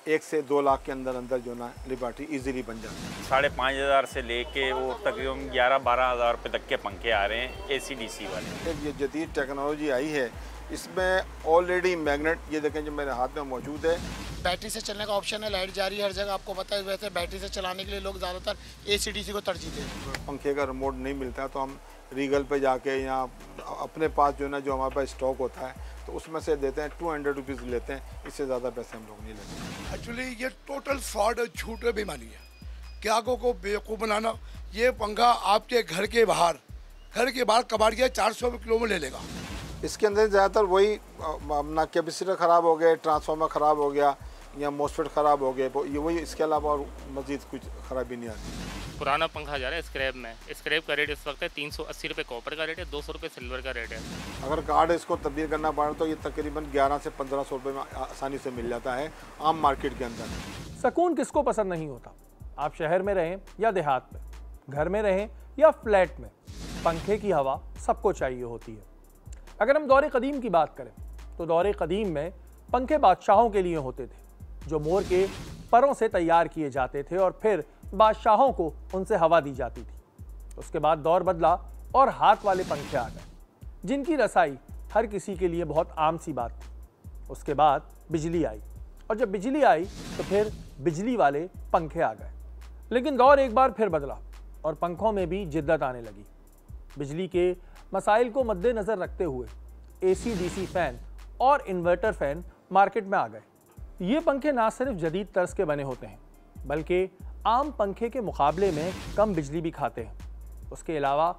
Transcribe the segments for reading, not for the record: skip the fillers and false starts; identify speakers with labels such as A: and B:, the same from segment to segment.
A: 1 से 2 लाख के अंदर अंदर जो ना लिबर्टी इजीली बन जाती है।
B: 5,500 से लेके वो तकरीबन 11-12 हज़ार रुपये तक के पंखे आ रहे हैं AC/DC वाले।
A: ये जदीद टेक्नोलॉजी आई है, इसमें ऑलरेडी मैग्नेट, ये देखें जो मेरे हाथ में मौजूद है,
C: बैटरी से चलने का ऑप्शन है, लाइट जा रही है हर जगह, आपको पता है। वैसे बैटरी से चलाने के लिए लोग ज़्यादातर AC/DC को तरजीह देते हैं।
A: पंखे का रिमोट नहीं मिलता तो हम रीगल पे जाके या अपने पास जो ना जो हमारे पास स्टॉक होता है तो उसमें से देते हैं, 200 रुपीज़ लेते हैं, इससे ज़्यादा पैसे हम लोग नहीं लेते।
D: एक्चुअली ये टोटल फ्रॉड और झूठ और बेईमानी है। ग्राहकों को बेवकूफ़ बनाना। ये पंखा आपके घर के बाहर कबाड़ के 400 किलो में ले लेगा।
A: इसके अंदर ज़्यादातर वही अपना कैपेसिटर ख़राब हो गए, ट्रांसफार्मर ख़राब हो गया या मोस्फेट ख़राब हो गए, ये वही, इसके अलावा और मज़ीद कुछ ख़राबी नहीं आती।
E: पुराना पंखा जा रहा है स्क्रैप में। स्क्रैप का रेट इस वक्त है 380 रुपये कॉपर का रेट है, 200 रुपये सिल्वर का रेट है।
A: अगर कार्ड इसको तब्दील करना पड़े तो ये तकरीबन 11 से 1500 रुपये में आसानी से मिल जाता है आम मार्केट के अंदर।
F: सुकून किसको पसंद नहीं होता, आप शहर में रहें या देहात में, घर में रहें या फ्लैट में, पंखे की हवा सबको चाहिए होती है। अगर हम दौरे कदीम की बात करें तो दौरे कदीम में पंखे बादशाहों के लिए होते थे, जो मोर के परों से तैयार किए जाते थे और फिर बादशाहों को उनसे हवा दी जाती थी। उसके बाद दौर बदला और हाथ वाले पंखे आ गए, जिनकी रसाई हर किसी के लिए बहुत आम सी बात थी। उसके बाद बिजली आई, और जब बिजली आई तो फिर बिजली वाले पंखे आ गए। लेकिन दौर एक बार फिर बदला और पंखों में भी जिद्दत आने लगी। बिजली के मसाइल को मद्देनज़र रखते हुए AC/DC फ़ैन और इन्वर्टर फ़ैन मार्केट में आ गए। ये पंखे ना सिर्फ जदीद तर्ज के बने होते हैं, बल्कि आम पंखे के मुकाबले में कम बिजली भी खाते हैं। उसके अलावा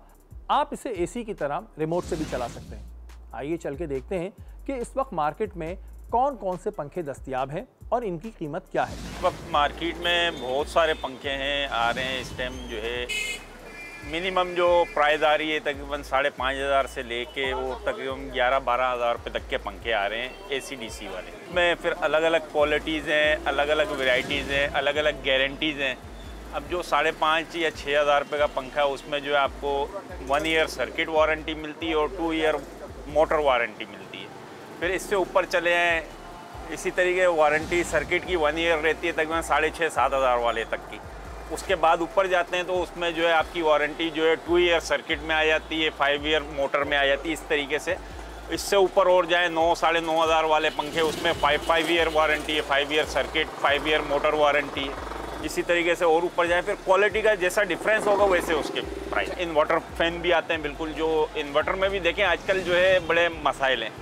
F: आप इसे AC की तरह रिमोट से भी चला सकते हैं। आइए चल के देखते हैं कि इस वक्त मार्केट में कौन कौन से पंखे दस्तयाब हैं और इनकी कीमत क्या है।
B: इस वक्त मार्केट में बहुत सारे पंखे हैं आ रहे हैं। इस टाइम जो है मिनिमम जो प्राइस आ रही है तकरीबन 5,500 से लेके वो तकरीबन 11-12 हज़ार रुपये तक के पंखे आ रहे हैं AC/DC वाले। इसमें फिर अलग अलग क्वालिटीज़ हैं, अलग अलग वेराइटीज़ हैं, अलग अलग गारंटीज़ हैं। अब जो 5,500 या 6,000 रुपये का पंखा है उसमें जो है आपको 1 ईयर सर्किट वारंटी मिलती है और 2 ईयर मोटर वारंटी मिलती है। फिर इससे ऊपर चले आए, इसी तरीके वारंटी सर्किट की 1 ईयर रहती है तकरीबन 6,500-7 हज़ार वाले तक की। उसके बाद ऊपर जाते हैं तो उसमें जो है आपकी वारंटी जो है 2 ईयर सर्किट में आ जाती है, 5 ईयर मोटर में आ जाती है। इस तरीके से इससे ऊपर और जाए 9-9,500 हज़ार वाले पंखे, उसमें 5 ईयर वारंटी है, 5 year circuit, 5 year motor warranty है। इसी तरीके से और ऊपर जाए फिर क्वालिटी का जैसा डिफरेंस होगा वैसे उसके प्राइस। इन्वर्टर फैन भी आते हैं बिल्कुल, जो इन्वर्टर में भी देखें आजकल जो है बड़े मसाइल हैं।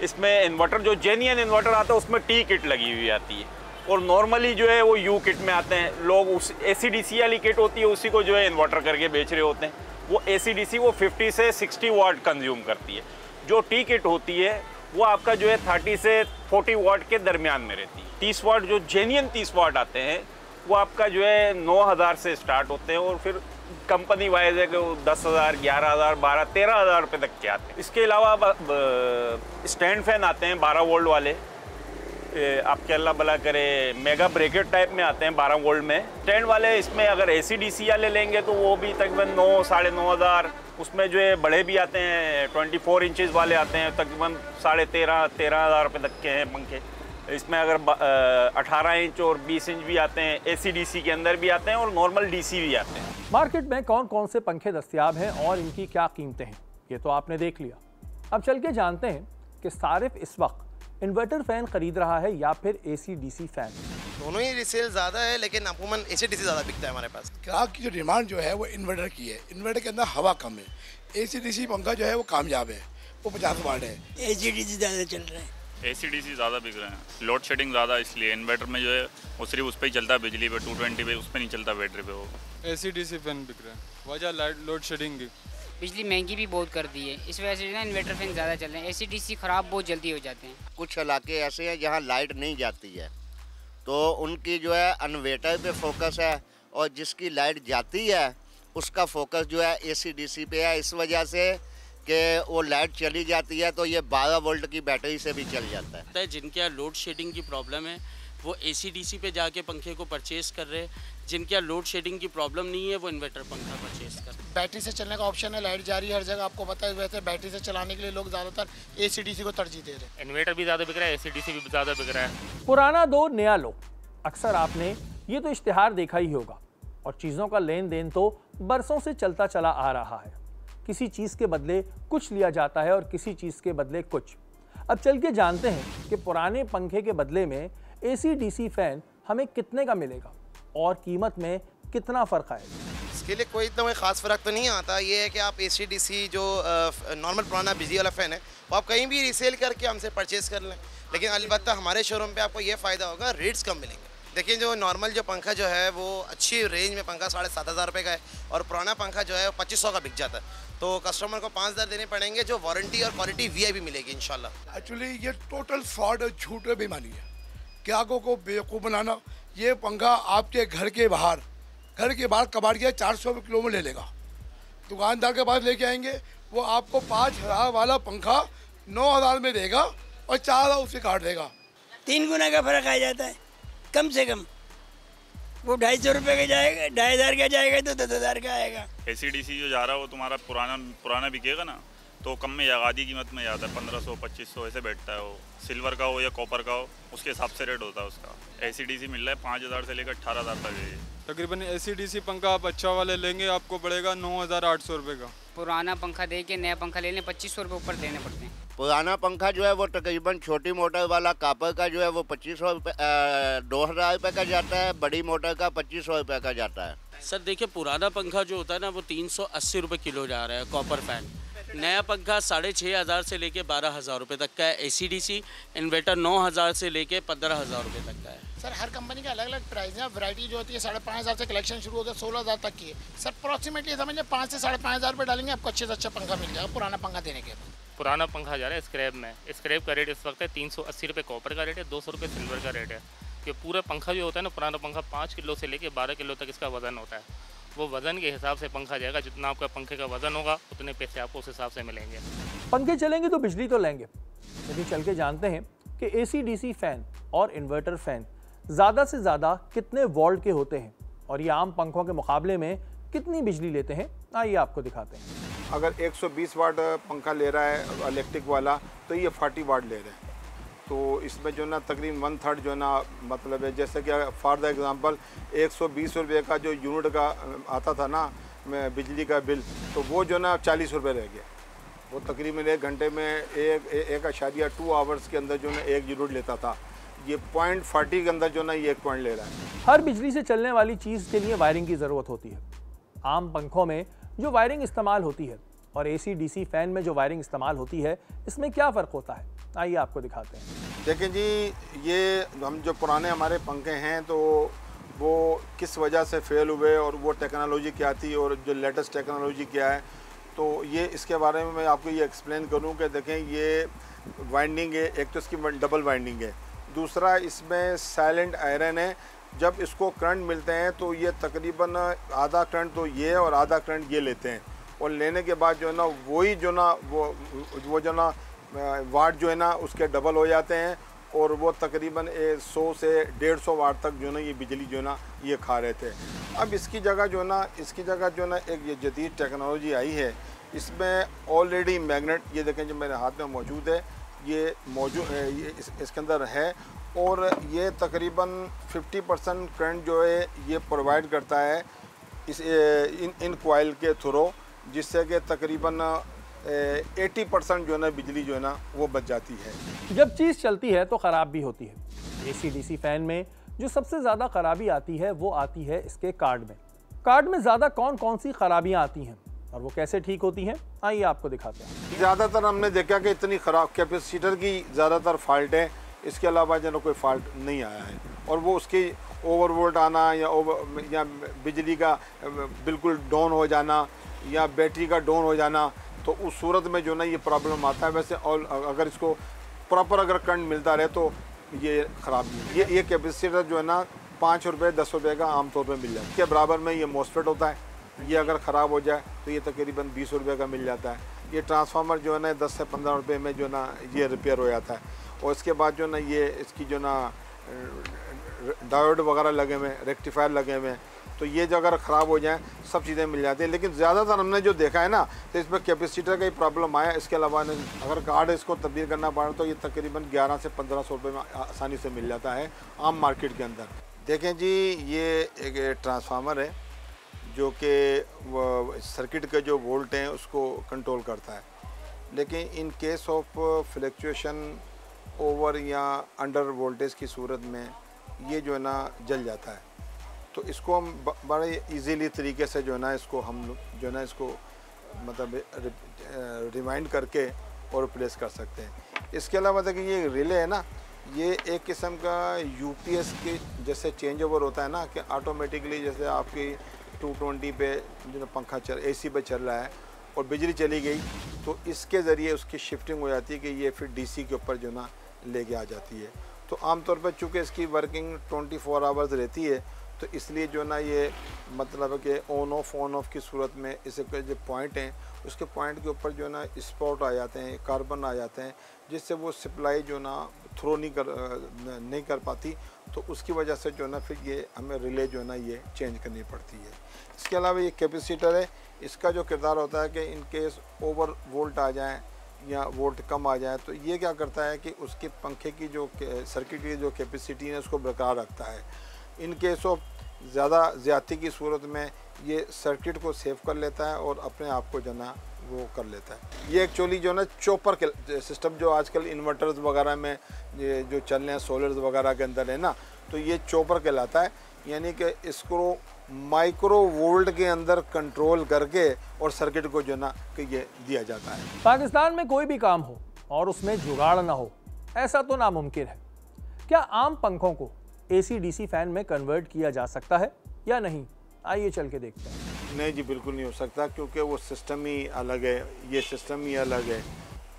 B: इसमें इन्वर्टर जो जेन्युइन इन्वर्टर आता है उसमें T किट लगी हुई आती है और नॉर्मली जो है वो U किट में आते हैं। लोग उस AC/DC वाली किट होती है उसी को जो है इन्वर्टर करके बेच रहे होते हैं। वो AC/DC वो 50 से 60 वाट कंज्यूम करती है। जो T किट होती है वो आपका जो है 30 से 40 वाट के दरमियान में रहती है। 30 वाट जो जेन्युइन 30 वाट आते हैं वो आपका जो है 9,000 से स्टार्ट होते हैं और फिर कंपनी वाइज है कि 10,000, 11,000, 12,000, 13,000 रुपये तक के आते हैं। इसके अलावा स्टैंड फैन आते हैं 12 वोल्ट वाले, आपके अल्लाह भला करे मेगा ब्रेकेट टाइप में आते हैं 12 वोल्ट में स्टैंड वाले। इसमें अगर AC/DC वाले लेंगे तो वो भी तकरीबन 9-9,500। उसमें जो है बड़े भी आते हैं, 24 इंचज़ वाले आते हैं, तकरीबन 13,500 रुपये तक के हैं पंखे। इसमें अगर 18 इंच और 20 इंच भी आते हैं, AC/DC के अंदर भी आते हैं और नॉर्मल DC भी आते हैं।
F: मार्केट में कौन कौन से पंखे दस्तयाब हैं और इनकी क्या कीमतें हैं, ये तो आपने देख लिया। अब चल के जानते हैं कि सारिफ इस वक्त इन्वर्टर फैन खरीद रहा है या फिर AC/DC फैन।
C: दोनों ही रिसेल ज़्यादा है, लेकिन अमूमन AC/DC ज़्यादा बिकता है हमारे पास।
D: ग्राहक की जो डिमांड जो है वो इन्वर्टर की है। इन्वर्टर के अंदर हवा कम है। AC/DC पंखा जो है वो कामयाब है, वो 50 वाट है।
G: AC/DC ज़्यादा चल रहा है।
H: AC/DC ज़्यादा बिक रहे हैं। लोड शेडिंग ज़्यादा, इसलिए इन्वर्टर में जो है वो सिर्फ उस पर ही चलता है, बिजली पे 220 पे, उस पर नहीं चलता बैटरी पे। वो
I: AC/DC फैन बिक रहे हैं, वजह लाइट लोड शेडिंग की।
G: बिजली महंगी भी बहुत कर दी है, इस वजह से ना इन्वर्टर फैन ज़्यादा चल रहे हैं। AC/DC ख़राब बहुत जल्दी हो जाते हैं।
J: कुछ इलाके ऐसे हैं जहाँ लाइट नहीं जाती है तो उनकी जो है इन्वर्टर पे फोकस है, और जिसकी लाइट जाती है उसका फोकस जो है AC/DC पे है। इस वजह से कि वो लाइट चली जाती है तो ये 12 वोल्ट की बैटरी से भी चल जाता है।
K: जिनके यहाँ लोड शेडिंग की प्रॉब्लम है वो AC/DC पे जाके पंखे को परचेज़ कर रहे हैं। जिनके यहाँ लोड शेडिंग की प्रॉब्लम नहीं है वो इन्वर्टर पंखा परचेज़ कर रहे हैं।
C: बैटरी से चलने का ऑप्शन है, लाइट जा रही है हर जगह, आपको पता है। वैसे बैटरी से चलाने के लिए लोग ज़्यादातर AC/DC को तरजीह दे रहे हैं।
E: इन्वर्टर भी ज़्यादा बिक रहा है, AC/DC भी ज़्यादा बिक रहा है।
F: पुराना दो नया लो, अक्सर आपने ये तो इश्तिहार देखा ही होगा और चीज़ों का लेन देन तो बरसों से चलता चला आ रहा है। किसी चीज़ के बदले कुछ लिया जाता है और किसी चीज़ के बदले कुछ। अब चल के जानते हैं कि पुराने पंखे के बदले में AC/DC फैन हमें कितने का मिलेगा और कीमत में कितना फ़र्क आएगा।
L: इसके लिए कोई इतना ख़ास फ़र्क तो नहीं आता। ये है कि आप AC/DC जो नॉर्मल पुराना बिजली वाला फ़ैन है वो आप कहीं भी रीसेल करके हमसे परचेज़ कर लें, लेकिन अलबत्ता हमारे शोरूम पे आपको ये फ़ायदा होगा, रेट्स कम मिलेंगे। देखिए जो नॉर्मल जो पंखा जो है वो अच्छी रेंज में पंखा 7,500 रुपये का है और पुराना पंखा जो है वो 2,500 का बिक जाता है। तो कस्टमर को 5,000 देने पड़ेंगे, जो वारंटी और क्वालिटी VIP मिलेगी इंशाल्लाह।
D: एक्चुअली ये टोटल फ्रॉड और झूठ और बेईमानी है। ग्राहकों को बेवकूफ़ बनाना। ये पंखा आपके घर के बाहर कबाड़िया 400 रुपये किलो में ले लेगा। दुकानदार के पास लेके आएंगे, वो आपको 5,000 वाला पंखा 9,000 में देगा और 4,000 उससे काट देगा।
M: 3 गुना का फ़र्क आ जाता है कम से कम। वो 250 रुपये का जाएगा, 2,500 का जाएगा तो 10,000 का आएगा।
H: AC/DC जो जा रहा है वो तुम्हारा पुराना बिकेगा ना, तो कम में या आधी कीमत में जाता है, 1,500-2,500 ऐसे बैठता है। वो सिल्वर का हो या कॉपर का हो उसके हिसाब से रेट होता है उसका। AC/DC मिल रहा है 5,000 से लेकर 18,000 तक है।
I: तकरीबन AC/DC पंखा आप अच्छा वाले लेंगे आपको पड़ेगा 9,800 रुपये का।
G: पुराना पंखा दे के नया पंखा ले लें 2,500 रुपये ऊपर देने पड़ते हैं।
J: पुराना पंखा जो है वो तकरीबन छोटी मोटर वाला कापर का जो है वो 2,500 रुपये 2,000 रुपये का जाता है, बड़ी मोटर का 2,500 रुपये का जाता है।
K: सर देखिए पुराना पंखा जो होता है ना वो 380 रुपये किलो जा रहा है कॉपर फैन। नया पंखा 6,500 से लेके 12,000 रुपये तक का है। AC/DC इन्वर्टर 9,000 से लेके 15,000 रुपये तक का है।
C: सर हर कंपनी का अलग अलग प्राइस है। वैरायटी जो होती है 5,500 से कलेक्शन शुरू होकर 16,000 तक की है। सर अप्रॉक्सीमेटली समझिए 5 से 5,500 रुपये डालेंगे आपको अच्छे से अच्छा पंखा मिल जाएगा पुराना पंखा देने के।
E: पुराना पंखा जा रहा है स्क्रैप में। स्क्रैप का रेट इस वक्त है 380 रुपये कॉपर का रेट है, 200 रुपये सिल्वर का रेट है। कि पूरा पंखा जो होता है ना पुराना पंखा 5 किलो से लेके 12 किलो तक इसका वज़न होता है। वो वज़न के हिसाब से पंखा जाएगा, जितना आपका पंखे का वज़न होगा उतने पैसे आपको उस हिसाब से मिलेंगे।
F: पंखे चलेंगे तो बिजली तो लेंगे, लेकिन चल के जानते हैं कि AC/DC फ़ैन और इन्वर्टर फ़ैन ज़्यादा से ज़्यादा कितने वोल्ट के होते हैं और ये आम पंखों के मुकाबले में कितनी बिजली लेते हैं। आइए आपको दिखाते हैं।
A: अगर 120 वाट पंखा ले रहा है इलेक्ट्रिक वाला तो ये 40 वाट ले रहे हैं। तो इसमें जो ना तकरीबन 1/3 जो ना मतलब है, जैसे कि फॉर द एग्ज़ाम्पल 120 रुपये का जो यूनिट का आता था ना बिजली का बिल, तो वो जो ना 40 रुपये रह गया। वो तकरीबन 1 घंटे में 1.2 आवर्स के अंदर जो ना 1 यूनिट लेता था। ये 0.40 के अंदर जो ना ये 1 पॉइंट ले रहा है।
F: हर बिजली से चलने वाली चीज़ के लिए वायरिंग की ज़रूरत होती है। आम पंखों में जो वायरिंग इस्तेमाल होती है और AC/DC फ़ैन में जो वायरिंग इस्तेमाल होती है, इसमें क्या फ़र्क होता है, आइए आपको दिखाते हैं।
A: देखें जी, ये हम जो पुराने हमारे पंखे हैं तो वो किस वजह से फेल हुए और वो टेक्नोलॉजी क्या थी और जो लेटेस्ट टेक्नोलॉजी क्या है, तो ये इसके बारे में मैं आपको ये एक्सप्लेन करूं कि देखें ये वाइंडिंग है, एक तो इसकी डबल वाइंडिंग है, दूसरा इसमें साइलेंट आयरन है। जब इसको करंट मिलते हैं तो ये तकरीबन आधा करंट तो ये और आधा करंट ये लेते हैं और लेने के बाद जो है ना वही जो ना वो जो ना वाट जो है ना उसके डबल हो जाते हैं और वो तकरीबन 100 से 150 वाट तक जो ना ये बिजली जो ना ये खा रहे थे। अब इसकी जगह जो ना एक ये जदीद टेक्नोलॉजी आई है। इसमें ऑलरेडी मैग्नेट, ये देखें जो मेरे हाथ में मौजूद है, ये इसके अंदर है और ये तकरीबन 50% करंट जो है ये प्रोवाइड करता है इस इन कॉइल के थ्रू, जिससे कि तकरीबन 80% जो है ना बिजली जो है ना वो बच जाती है।
F: जब चीज़ चलती है तो ख़राब भी होती है। AC/DC फ़ैन में जो सबसे ज़्यादा ख़राबी आती है वो आती है इसके कार्ड में। कार्ड में ज़्यादा कौन कौन सी ख़राबियाँ आती हैं और वो कैसे ठीक होती हैं, आइए आपको दिखाते हैं।
A: ज़्यादातर हमने देखा कि इतनी ख़राब कैपेसिटर की ज़्यादातर फॉल्ट है, इसके अलावा जो कोई फॉल्ट नहीं आया है। और वो उसकी ओवरवोल्ट आना या बिजली का बिल्कुल डाउन हो जाना या बैटरी का डाउन हो जाना, तो उस सूरत में जो ना ये प्रॉब्लम आता है। वैसे और अगर इसको प्रॉपर अगर करंट मिलता रहे तो ये ख़राब नहीं। ये कैपेसिटर जो है ना 5 रुपये 10 रुपये का आमतौर पर मिल जाता है। इसके बराबर में ये मॉसफेट होता है, ये अगर ख़राब हो जाए तो ये तकरीबन 20 रुपये का मिल जाता है। ये ट्रांसफार्मर जो है ना 10 से 15 रुपये में जो ना ये रिपेयर हो जाता है। और इसके बाद जो ना ये इसकी जो ना डायोड वगैरह लगे हुए, रेक्टिफायर लगे हुए, तो ये जो अगर ख़राब हो जाए सब चीज़ें मिल जाती हैं। लेकिन ज़्यादातर हमने जो देखा है ना, तो इसमें कैपेसिटर का ही प्रॉब्लम आया। इसके अलावा अगर कार्ड इसको तब्दील करना पड़ा तो ये तकरीबन 1100 से 1500 रुपये में आसानी से मिल जाता है आम मार्केट के अंदर। देखें जी, ये एक ट्रांसफार्मर है जो कि सर्किट के जो वोल्ट हैं उसको कंट्रोल करता है, लेकिन in case of fluctuation over या अंडर वोल्टेज की सूरत में ये जो है ना जल जाता है। तो इसको हम बड़े इजीली तरीके से जो है ना इसको हम जो है ना इसको मतलब रिमाइंड करके और रिप्लेस कर सकते हैं। इसके अलावा देखिए ये रिले है ना, ये एक किस्म का यूपीएस के जैसे चेंज ओवर होता है ना, कि ऑटोमेटिकली जैसे आपकी 220 पे जो पंखा एसी पे चल रहा है और बिजली चली गई तो इसके ज़रिए उसकी शिफ्टिंग हो जाती है कि ये फिर डीसी के ऊपर जो ना लेके आ जाती है। तो आमतौर पर चूँकि इसकी वर्किंग 24 आवर्स रहती है तो इसलिए जो ना ये मतलब है कि ऑन ऑफ की सूरत में इसके जो पॉइंट हैं उसके पॉइंट के ऊपर जो ना स्पॉट आ जाते हैं, कार्बन आ जाते हैं, जिससे वो सप्लाई जो ना थ्रो नहीं कर पाती। तो उसकी वजह से जो ना फिर ये हमें रिले जो ना ये चेंज करनी पड़ती है। इसके अलावा ये कैपेसिटर है, इसका जो किरदार होता है कि इन केस ओवर वोल्ट आ जाए या वोल्ट कम आ जाए तो ये क्या करता है कि उसके पंखे की जो सर्किट की जो कैपेसिटी है उसको बरकरार रखता है। इन केस ऑफ ज़्यादती की सूरत में ये सर्किट को सेव कर लेता है और अपने आप को जो ना वो कर लेता है। ये एक्चुअली जो ना चॉपर के सिस्टम जो आजकल इन्वर्टर्स वगैरह में ये जो चल रहे हैं सोलर्स वगैरह के अंदर है ना, तो ये चॉपर कहलाता है। यानी कि इसको माइक्रो वोल्ट के अंदर कंट्रोल करके और सर्किट को जो ना कि ये दिया जाता है।
F: पाकिस्तान में कोई भी काम हो और उसमें जुगाड़ ना हो, ऐसा तो नामुमकिन है। क्या आम पंखों को एसी डीसी फैन में कन्वर्ट किया जा सकता है या नहीं? आइए चल के देखते हैं।
A: नहीं जी, बिल्कुल नहीं हो सकता, क्योंकि वो सिस्टम ही अलग है, ये सिस्टम ही अलग है।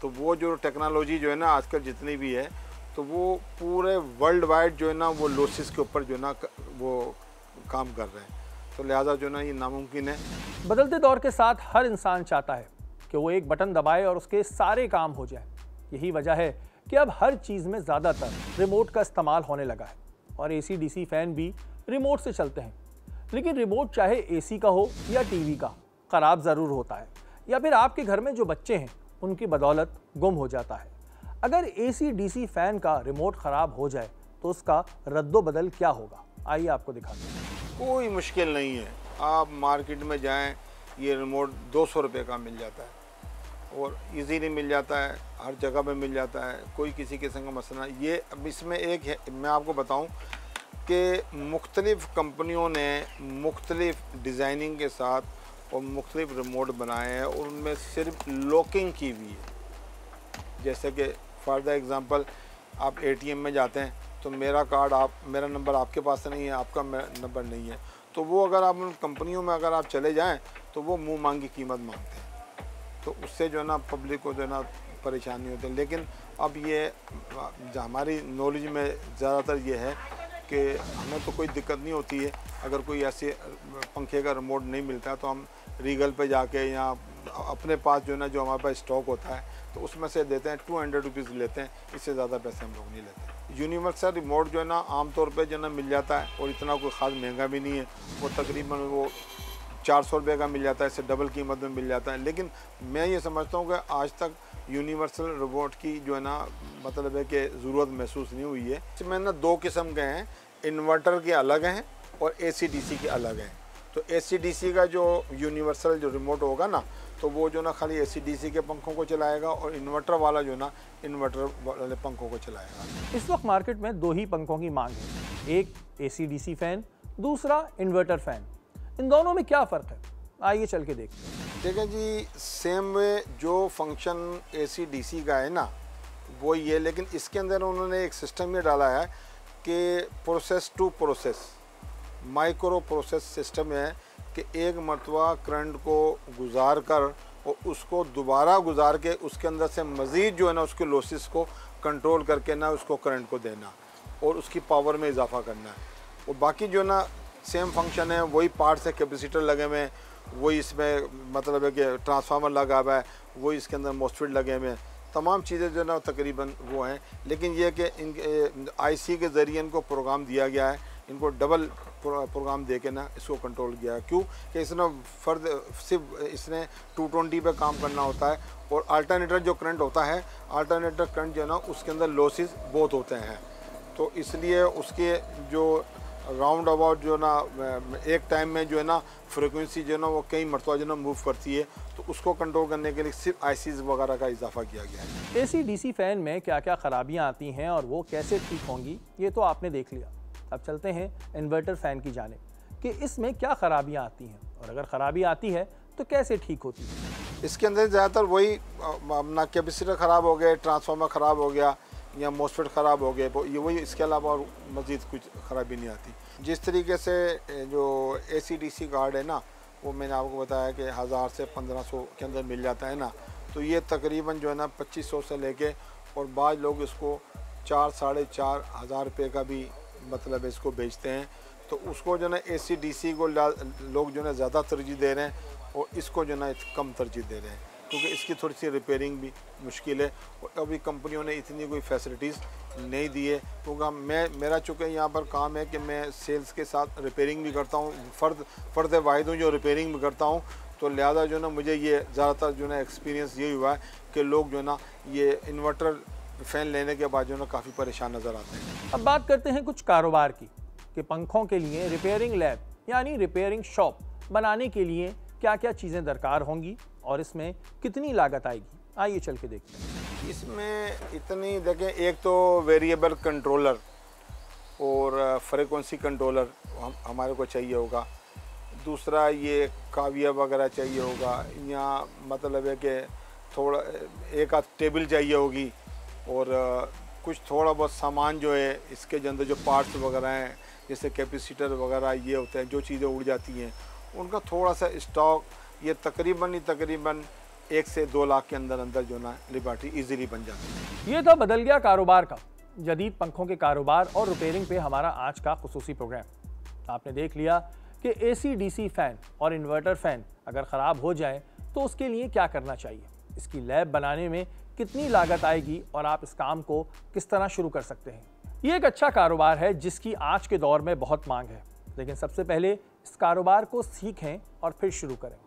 A: तो वो जो टेक्नोलॉजी जो है ना आजकल जितनी भी है तो वो पूरे वर्ल्ड वाइड जो है ना वो लोसिस के ऊपर जो है ना वो काम कर रहे हैं। तो लिहाजा जो ना ये नामुमकिन है।
F: बदलते दौर के साथ हर इंसान चाहता है कि वो एक बटन दबाए और उसके सारे काम हो जाए। यही वजह है कि अब हर चीज़ में ज़्यादातर रिमोट का इस्तेमाल होने लगा है और एसी डीसी फैन भी रिमोट से चलते हैं। लेकिन रिमोट चाहे एसी का हो या टीवी का, ख़राब ज़रूर होता है या फिर आपके घर में जो बच्चे हैं उनकी बदौलत गुम हो जाता है। अगर एसी डीसी फैन का रिमोट ख़राब हो जाए तो उसका रद्दो बदल क्या होगा, आइए आपको दिखाते हैं।
A: कोई मुश्किल नहीं है, आप मार्केट में जाएं, ये रिमोट 200 रुपये का मिल जाता है और इजीली मिल जाता है, हर जगह पे मिल जाता है, कोई किसी किस्म का मसला। ये अब इसमें एक है, मैं आपको बताऊं कि मुख्तलिफ़ कंपनियों ने मुख्तलिफ़ डिज़ाइनिंग के साथ और मुख्तलिफ़ रिमोट बनाए हैं और उनमें सिर्फ लॉकिंग की हुई है। जैसे कि फॉर द एग्ज़ाम्पल आप ATM में जाते हैं तो मेरा नंबर आपके पास नहीं है, आपका नंबर नहीं है, तो वो अगर आप उन कंपनियों में अगर आप चले जाएं तो वो मुंह मांगी कीमत मांगते हैं, तो उससे जो है ना पब्लिक को जो है ना परेशानी होती है। लेकिन अब ये हमारी नॉलेज में ज़्यादातर ये है कि हमें तो कोई दिक्कत नहीं होती है। अगर कोई ऐसे पंखे का रिमोट नहीं मिलता है तो हम रीगल पे जाके या अपने पास जो है ना जो हमारे पास स्टॉक होता है तो उसमें से देते हैं, 200 रुपीज़ लेते हैं, इससे ज़्यादा पैसे हम लोग नहीं लेते। यूनिवर्सल रिमोट जो है ना आमतौर पे जो है ना मिल जाता है और इतना कोई ख़ास महंगा भी नहीं है, वो तकरीबन वो 400 रुपये का मिल जाता है, इससे डबल कीमत में मिल जाता है। लेकिन मैं ये समझता हूँ कि आज तक यूनिवर्सल रिमोट की जो है ना मतलब है कि ज़रूरत महसूस नहीं हुई है। इसमें ना 2 किस्म के हैं, इन्वर्टर के अलग हैं और AC/DC के अलग हैं। तो AC/DC का जो यूनिवर्सल जो रिमोट होगा ना तो वो जो ना खाली AC/DC के पंखों को चलाएगा और इन्वर्टर वाला जो ना इन्वर्टर वाले पंखों को चलाएगा।
F: इस वक्त मार्केट में 2 ही पंखों की मांग है, एक AC/DC फैन, दूसरा इन्वर्टर फैन। इन दोनों में क्या फ़र्क है, आइए चल के देखते हैं।
A: देखें जी, सेम वे जो फंक्शन AC/DC का है ना वो ये, लेकिन इसके अंदर उन्होंने एक सिस्टम ये डाला है कि process to process micro process system है कि एक मरतबा करंट को गुजार कर और उसको दोबारा गुजार के उसके अंदर से मज़ीद जो है ना उसके लॉसेस को कंट्रोल करके ना उसको करंट को देना और उसकी पावर में इजाफा करना है। और बाकी जो ना सेम फंक्शन है, वही पार्ट्स है, कैपेसिटर लगे हुए हैं, वही इसमें मतलब है कि ट्रांसफार्मर लगा हुआ है, वही इसके अंदर मॉसफेट लगे हुए हैं, तमाम चीज़ें जो है ना तकरीबन वो हैं। लेकिन ये कि इन IC के ज़रिए इनको प्रोग्राम दिया गया है, इनको डबल प्रोग्राम दे के ना इसको कंट्रोल किया है। क्यों कि इसने फ़र्द सिर्फ इसने 220 पे काम करना होता है और अल्टरनेटर जो करंट होता है, अल्टरनेटर करंट जो है ना उसके अंदर लॉसेस बहुत होते हैं, तो इसलिए उसके जो राउंड अबाउट जो ना एक टाइम में जो है ना फ्रिक्वेंसी जो है ना वो कई मरतबा जो ना मूव करती है, तो उसको कंट्रोल करने के लिए सिर्फ आईसीज वगैरह का इजाफा किया गया है।
F: एसी डीसी फ़ैन में क्या क्या ख़राबियाँ आती हैं और वो कैसे ठीक होंगी ये तो आपने देख लिया। अब चलते हैं इन्वर्टर फ़ैन की जानिब कि इसमें क्या ख़राबियाँ आती हैं और अगर ख़राबी आती है तो कैसे ठीक होती है।
A: इसके अंदर ज़्यादातर वही अपना कैपेसिटर ख़राब हो गया, ट्रांसफार्मर ख़राब हो गया या मोसफेट ख़राब हो गए, ये वही, इसके अलावा और मज़ीद कुछ ख़राबी नहीं आती। जिस तरीके से जो ACDC कार्ड है ना, वो मैंने आपको बताया कि 1000 से 1500 के अंदर मिल जाता है ना, तो ये तकरीबन जो है ना 2500 से लेके और बाद लोग इसको 4 साढ़े 4 हज़ार रुपये का भी मतलब इसको बेचते हैं। तो उसको जो है ना ACDC को लोग जो है ज़्यादा तरजीह दे रहे हैं और इसको जो है ना कम तरजीह दे रहे हैं, क्योंकि इसकी थोड़ी सी रिपेयरिंग भी मुश्किल है और अभी कंपनियों ने इतनी कोई फैसिलिटीज़ नहीं दी है। क्योंकि मेरा चूँकि यहाँ पर काम है कि मैं सेल्स के साथ रिपेयरिंग भी करता हूँ, फ़र्द वाहिद हूँ जो रिपेयरिंग भी करता हूँ, तो लिहाजा जो है ना मुझे ये ज़्यादातर जो है ना एक्सपीरियंस यही हुआ है कि लोग जो है ना ये इन्वर्टर फ़ैन लेने के बाद जो है ना काफ़ी परेशान नज़र आते हैं।
F: अब बात करते हैं कुछ कारोबार की कि पंखों के लिए रिपेयरिंग लैब यानी रिपेयरिंग शॉप बनाने के लिए क्या क्या चीज़ें दरकार होंगी और इसमें कितनी लागत आएगी। आइए चल के देखते हैं।
A: इसमें इतनी देखें, एक तो वेरिएबल कंट्रोलर और फ्रीक्वेंसी कंट्रोलर हमारे को चाहिए होगा, दूसरा ये काविया वगैरह चाहिए होगा, या मतलब है कि थोड़ा एक आध टेबल चाहिए होगी और कुछ थोड़ा बहुत सामान जो है इसके अंदर जो पार्ट्स वगैरह हैं जैसे कैपेसिटर वगैरह ये होते हैं, जो चीज़ें उड़ जाती हैं उनका थोड़ा सा स्टॉक, ये तकरीबन 1 से 2 लाख के अंदर जो ना लिबर्टी इजीली बन जाती है।
F: ये था बदल गया कारोबार का जदीद पंखों के कारोबार और रिपेयरिंग पे हमारा आज का खुसूसी प्रोग्राम। आपने देख लिया कि ACDC फ़ैन और इन्वर्टर फ़ैन अगर ख़राब हो जाए तो उसके लिए क्या करना चाहिए, इसकी लैब बनाने में कितनी लागत आएगी और आप इस काम को किस तरह शुरू कर सकते हैं। ये एक अच्छा कारोबार है जिसकी आज के दौर में बहुत मांग है, लेकिन सबसे पहले इस कारोबार को सीखें और फिर शुरू करें।